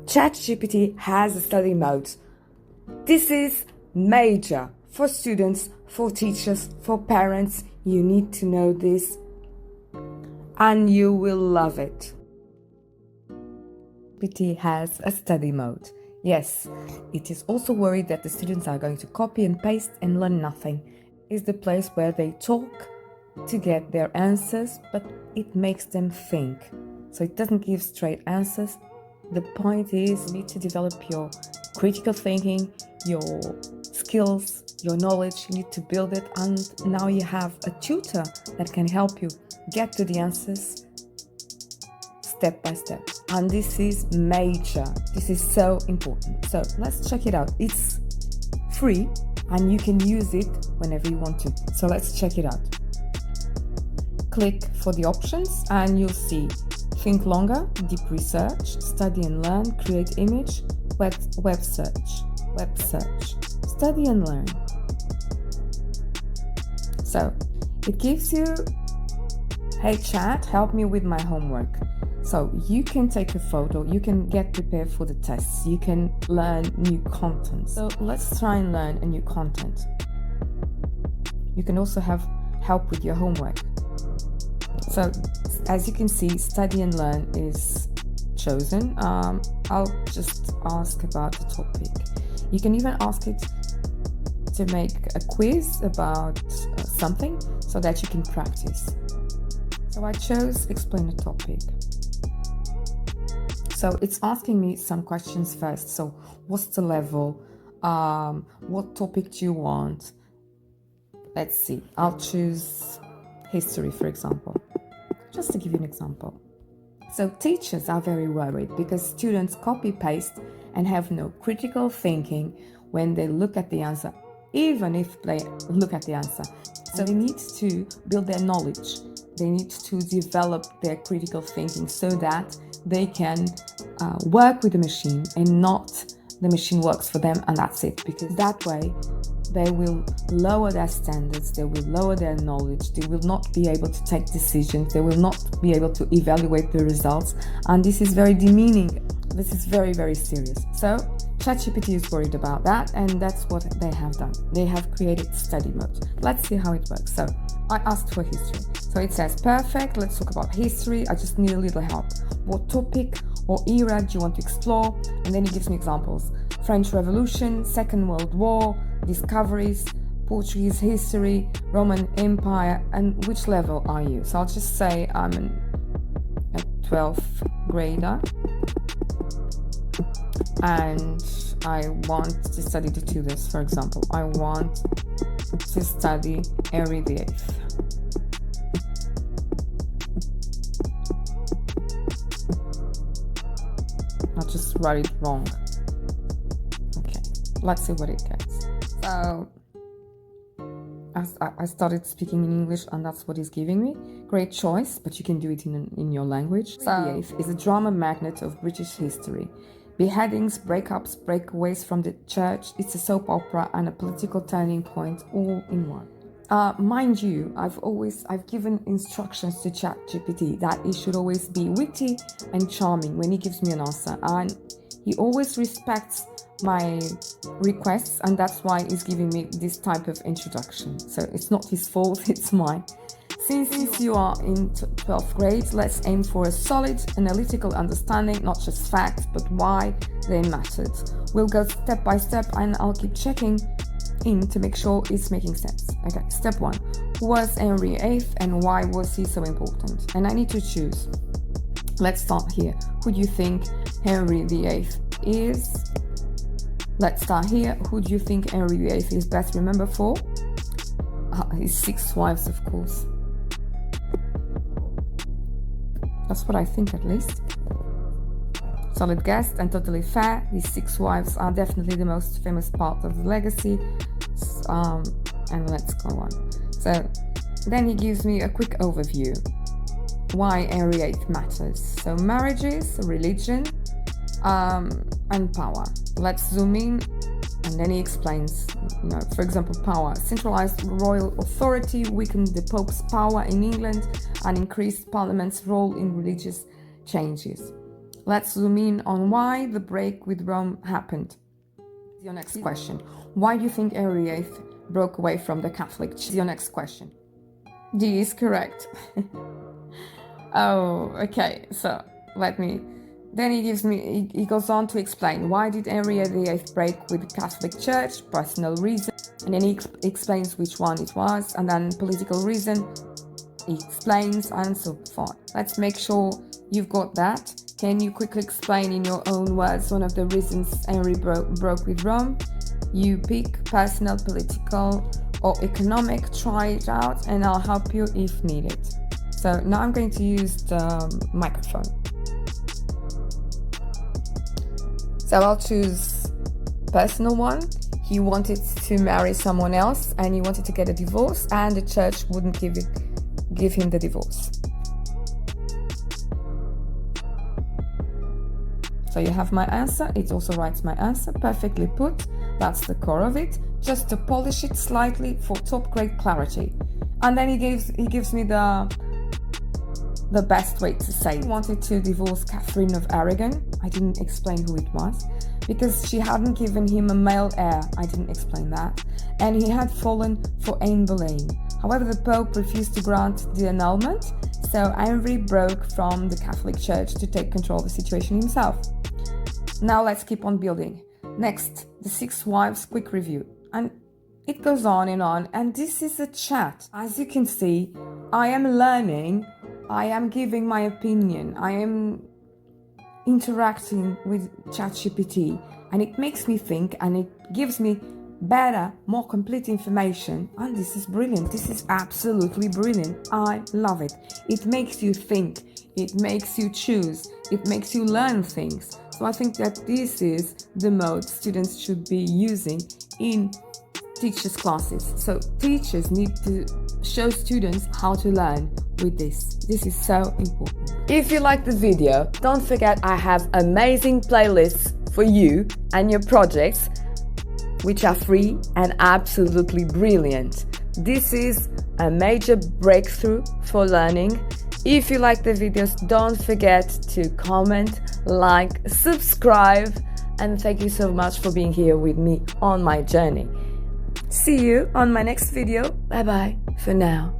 ChatGPT has a study mode. This is major for students, for teachers, for parents. You need to know this and you will love it. GPT has a study mode. Yes, it is also worried that the students are going to copy and paste and learn nothing. It's the place where they talk to get their answers, but it makes them think. So it doesn't give straight answers. The point is you need to develop your critical thinking, your skills, your knowledge. You need to build it, and now you have a tutor that can help you get to the answers step by step. And this is major. This is so important. So let's check it out. It's free and you can use it whenever you want to. So let's check it out. Click for the options and you'll see think longer, deep research, study and learn, create image, web search, study and learn. So it gives you, hey chat, help me with my homework. So you can take a photo, you can get prepared for the tests, you can learn new content. So let's try and learn a new content. You can also have help with your homework. So as you can see, study and learn is chosen. I'll just ask about the topic. You can even ask it to make a quiz about something so that you can practice. So I chose explain the topic. So it's asking me some questions first. So what's the level? What topic do you want? Let's see. I'll choose history, for example, just to give you an example. So teachers are very worried because students copy paste and have no critical thinking when they look at the answer, even if they look at the answer. So they need to build their knowledge. They need to develop their critical thinking so that they can work with the machine and not the machine works for them and that's it. Because that way they will lower their standards, they will lower their knowledge, they will not be able to take decisions, they will not be able to evaluate the results, and this is very demeaning. This is very, very serious. So ChatGPT is worried about that, and that's what they have done. They have created study mode. Let's see how it works. So I asked for history. So it says, perfect, let's talk about history. I just need a little help. What topic or era do you want to explore? And then it gives me examples. French Revolution, Second World War, discoveries, Portuguese history, Roman Empire, and which level are you? So I'll just say I'm a 12th grader and I want to study the Tudors, for example. I want to study Henry VIII. I'll just write it wrong. Okay, let's see what it gets. So I started speaking in English and that's what it's giving me. Great choice, but you can do it in your language. So VIII is a drama magnet of British history. Beheadings, breakups, breakaways from the church. It's a soap opera and a political turning point all in one. Mind you, I've given instructions to ChatGPT that it should always be witty and charming when he gives me an answer, and he always respects my requests, and that's why he's giving me this type of introduction. So it's not his fault, it's mine. Since you are in 12th grade, let's aim for a solid analytical understanding, not just facts, but why they mattered. We'll go step by step and I'll keep checking in to make sure it's making sense. Okay, step 1. Who was Henry VIII and why was he so important? And I need to choose. Let's start here. Who do you think Henry VIII is? Let's start here. Who do you think Henry VIII is best remembered for? His 6 wives, of course. That's what I think, at least. Solid guess and totally fair. These 6 wives are definitely the most famous part of the legacy. And let's go on. So then he gives me a quick overview. Why Henry VIII matters. So marriages, religion, and power. Let's zoom in. And then he explains, for example, power. Centralized royal authority weakened the Pope's power in England and increased Parliament's role in religious changes. let's zoom in on why the break with Rome happened. Your next question. Why do you think Henry VIII broke away from the Catholic Church? Your next question. D is correct. Oh, okay. So then he goes on to explain why did Henry VIII break with the Catholic Church, personal reason, and then he explains which one it was, and then political reason, he explains, and so forth. Let's make sure you've got that. Can you quickly explain in your own words one of the reasons Henry broke with Rome? You pick personal, political, or economic. Try it out, and I'll help you if needed. So now I'm going to use the microphone. So I'll choose personal one. He wanted to marry someone else, and he wanted to get a divorce, and the church wouldn't give him the divorce. So you have my answer. It also writes my answer. Perfectly put. That's the core of it. Just to polish it slightly for top grade clarity. And then he gives me the best way to say it. He wanted to divorce Catherine of Aragon. I didn't explain who it was. Because she hadn't given him a male heir. I didn't explain that. And he had fallen for Anne Boleyn. However, the Pope refused to grant the annulment. So Henry broke from the Catholic Church to take control of the situation himself. Now let's keep on building. Next, the 6 wives quick review. And it goes on, and this is a chat. As you can see, I am learning, I am giving my opinion, I am interacting with ChatGPT, and it makes me think, and it gives me better, more complete information, and this is brilliant. This is absolutely brilliant. I love it. It makes you think, it makes you choose, it makes you learn things. So I think that this is the mode students should be using in teachers' classes. So teachers need to show students how to learn with this. This is so important. If you like the video, don't forget I have amazing playlists for you and your projects, which are free and absolutely brilliant. This is a major breakthrough for learning. If you like the videos, don't forget to comment, like, subscribe, and thank you so much for being here with me on my journey. See you on my next video. Bye bye for now.